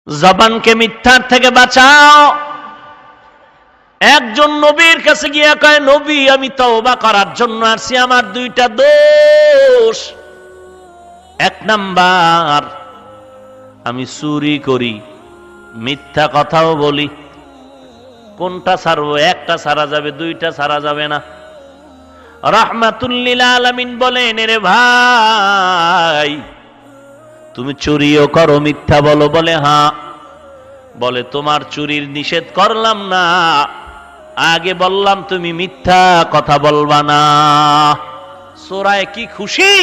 জবানকে মিথ্যার থেকে বাঁচাও। একজন নবীর কাছে গিয়া কয়, নবী আমি তওবা করার জন্য আসছি, আমার দুইটা দোষ। এক নাম্বার, আমি চুরি করি, মিথ্যা কথাও বলি। কোনটা ছাড়বো? একটা ছাড়া যাবে, দুইটা ছাড়া যাবে না। রাহমাতুল লিল আলামিন বলেন, রে ভাই তুমি চুরিও করো, মিথ্যা বলো? বলে হ্যাঁ। বলে তোমার চুরির নিষেধ করলাম না, আগে বললাম তুমি মিথ্যা কথা বলবা না। চোরায় কি খুশি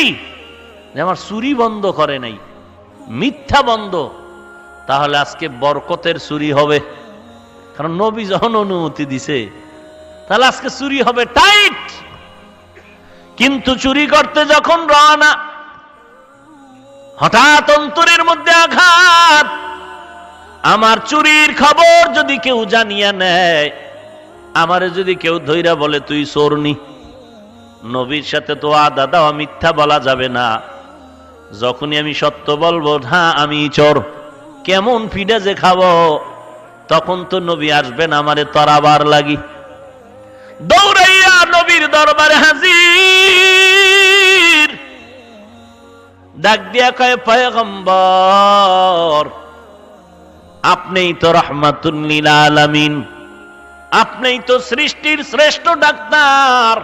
যে আমার চুরি বন্ধ করে নাই, মিথ্যা বন্ধ। তাহলে আজকে বরকতের চুরি হবে, কারণ নবী যখন অনুমতি দিছে, তাহলে আজকে চুরি হবে টাইট। কিন্তু চুরি করতে যখন রওনা, হঠাৎ অন্তরের মধ্যে আঘাত। আমার চুরির খবর যদি কেউ জানিয়া নেয়, আমারে যদি কেউ ধইরা বলে তুই চোরনি, নবীর সাথে তো আদা দেওয়া, মিথ্যা বলা যাবে না। যখনই আমি সত্য বলবো, হ্যাঁ আমি চোর, কেমন ফিডা যে খাবো, তখন তো নবী আসবেন আমারে তরাবার লাগি। দৌড়াইয়া নবীর দরবারে হাজির, ডাক দিয়া কয়, পয়গম্বর আপনিই তো রাহমাতুল লিল আলামিন, আপনিই তো সৃষ্টির শ্রেষ্ঠ ডাক্তার।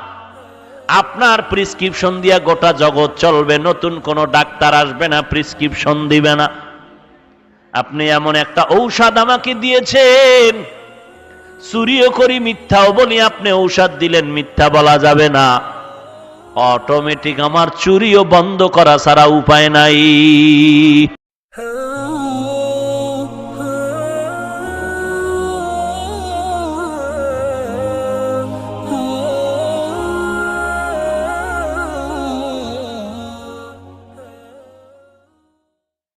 আপনার প্রেসক্রিপশন দিয়া গোটা জগৎ চলবে, নতুন কোন ডাক্তার আসবে না, প্রেসক্রিপশন দিবে না। আপনি এমন একটা ঔষধ আমাকে দিয়েছেন, চুরিও করি, মিথ্যাও বলি, আপনি ঔষধ দিলেন, মিথ্যা বলা যাবে না। অটোমেটিক আমার চুরিও বন্ধ করা ছাড়া উপায় নাই।